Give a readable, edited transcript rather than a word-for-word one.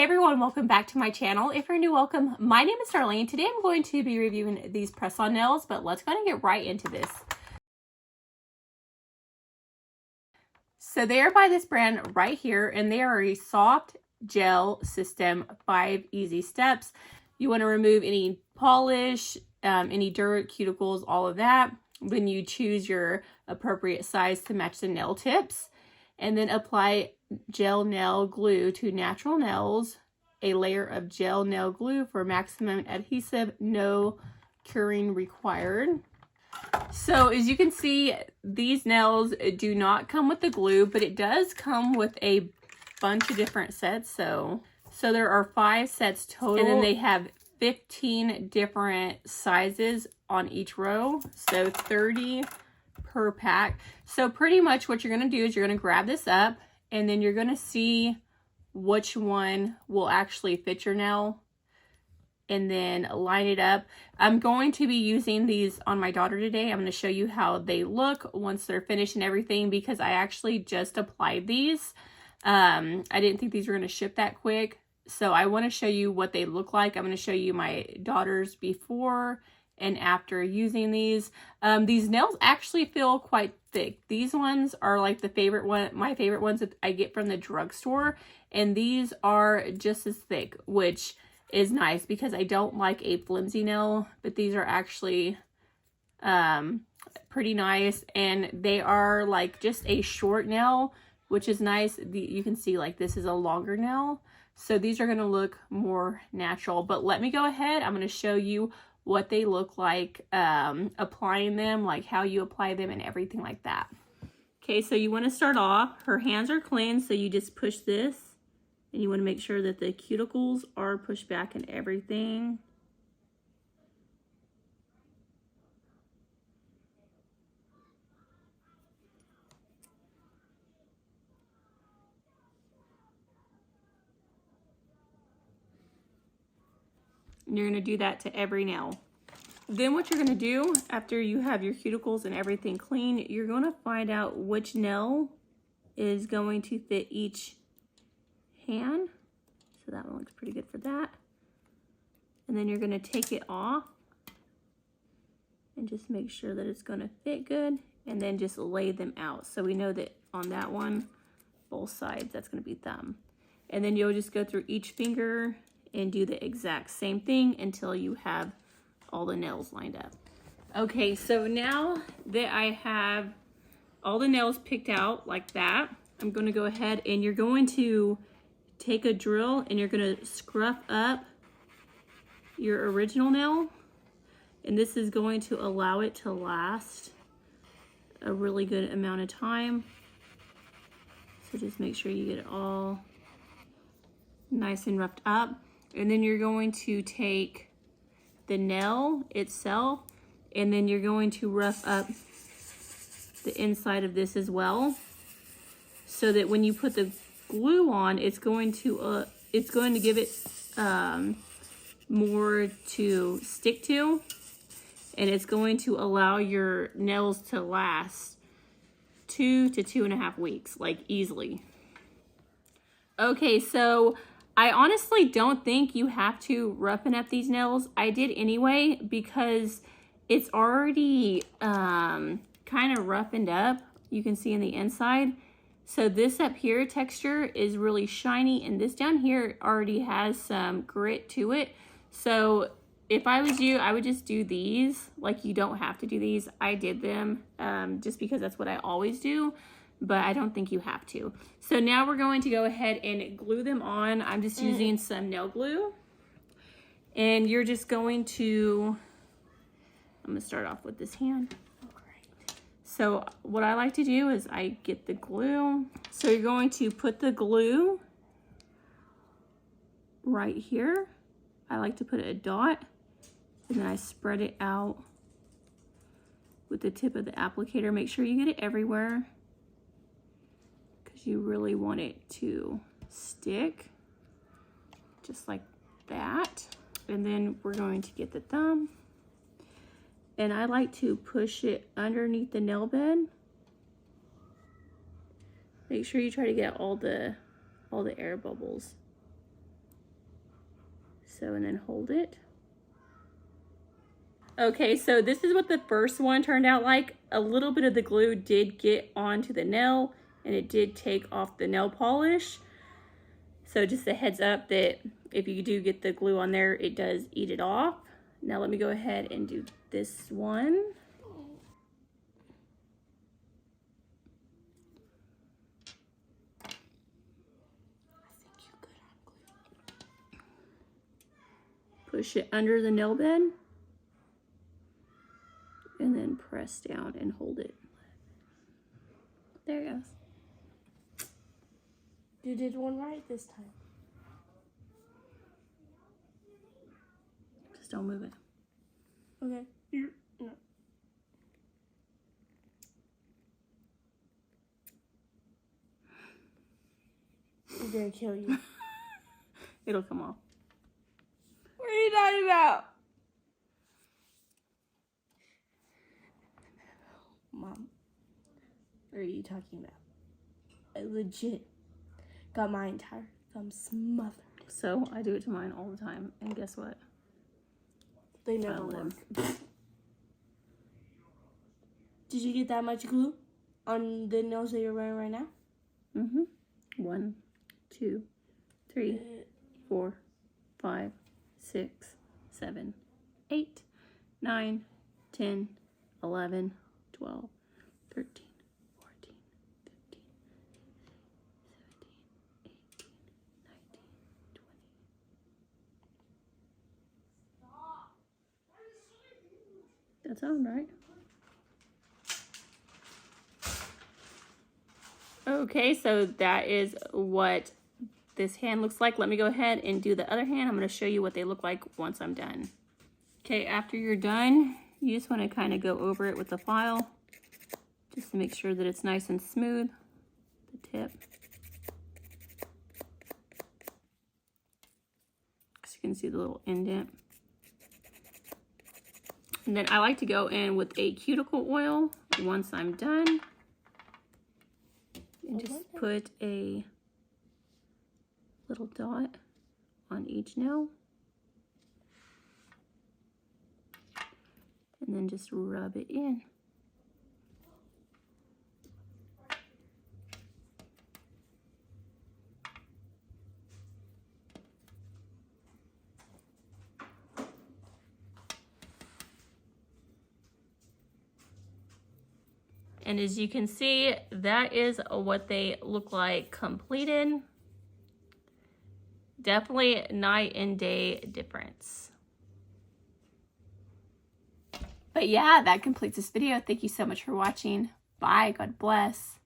Hey everyone, welcome back to my channel. If you're new, welcome. My name is Darlene. Today I'm going to be reviewing these press-on nails, but let's go and get right into this. So they are by this brand right here, and they are a soft gel system, 5 easy steps. You want to remove any polish, any dirt, cuticles, all of that. When you choose your appropriate size to match the nail tips, and then apply gel nail glue to natural nails, a layer of gel nail glue for maximum adhesive, no curing required. So as you can see, these nails do not come with the glue, but it does come with a bunch of different sets. So there are 5 sets total, and then they have 15 different sizes on each row, so 30 per pack. So pretty much what you're going to do is you're going to grab this up, and then you're going to see which one will actually fit your nail, and then line it up. I'm going to be using these on my daughter today. I'm going to show you how they look once they're finished and everything, because I actually just applied these. I didn't think these were going to ship that quick, so I want to show you what they look like. I'm going to show you my daughter's before and after using these. These nails actually feel quite thick. These ones are like my favorite ones that I get from the drugstore, and these are just as thick, which is nice because I don't like a flimsy nail, but these are actually pretty nice, and they are like just a short nail, which is nice. You can see like this is a longer nail, so these are going to look more natural. But let me go ahead, I'm going to show you what they look like applying them, like how you apply them and everything like that. Okay, so you want to start off, her hands are clean, so you just push this, and you want to make sure that the cuticles are pushed back and everything. And you're going to do that to every nail. Then what you're going to do after you have your cuticles and everything clean, you're going to find out which nail is going to fit each hand. So that one looks pretty good for that. And then you're going to take it off and just make sure that it's going to fit good, and then just lay them out. So we know that on that one, both sides, that's going to be thumb. And then you'll just go through each finger and do the exact same thing until you have all the nails lined up. Okay, so now that I have all the nails picked out like that, I'm going to go ahead, and you're going to take a drill and you're going to scruff up your original nail, and this is going to allow it to last a really good amount of time. So just make sure you get it all nice and roughed up. And then you're going to take the nail itself, and then you're going to rough up the inside of this as well, so that when you put the glue on, it's going to give it more to stick to, and it's going to allow your nails to last 2 to 2.5 weeks, like easily. Okay, so I honestly don't think you have to roughen up these nails. I did anyway because it's already kind of roughened up. You can see in the inside. So this up here texture is really shiny, and this down here already has some grit to it. So if I was you, I would just do these. Like, you don't have to do these. I did them just because that's what I always do, but I don't think you have to. So now we're going to go ahead and glue them on. I'm just using some nail glue, and you're just going to, I'm gonna start off with this hand. So what I like to do is I get the glue. So you're going to put the glue right here. I like to put a dot, and then I spread it out with the tip of the applicator. Make sure you get it everywhere, because you really want it to stick, just like that. And then we're going to get the thumb, and I like to push it underneath the nail bed. Make sure you try to get all the air bubbles. so, and then hold it. Okay, so this is what the first one turned out like. A little bit of the glue did get onto the nail, and it did take off the nail polish. So just a heads up that if you do get the glue on there, it does eat it off. Now let me go ahead and do this one. Push it under the nail bed and then press down and hold it. There it goes. You did one right this time. Just don't move it. Okay. No. I'm gonna kill you. It'll come off. What are you talking about? Mom, what are you talking about? I legit got my entire thumb smothered. So I do it to mine all the time, and guess what? They never work. Did you get that much glue on the nails that you're wearing right now? Mm-hmm. 1, 2, 3, 4, 5, 6, 7, 8, 9, 10, 11, 12, 13, 14, 15, 17, 18, 19, 20. That sounds right. Okay, so that is what this hand looks like. Let me go ahead and do the other hand. I'm going to show you what they look like once I'm done. Okay, after you're done, you just want to kind of go over it with the file just to make sure that it's nice and smooth, the tip. So you can see the little indent. And then I like to go in with a cuticle oil once I'm done. And just put a little dot on each nail. And then just rub it in. And as you can see, that is what they look like completed. Definitely night and day difference. But yeah, that completes this video. Thank you so much for watching. Bye. God bless.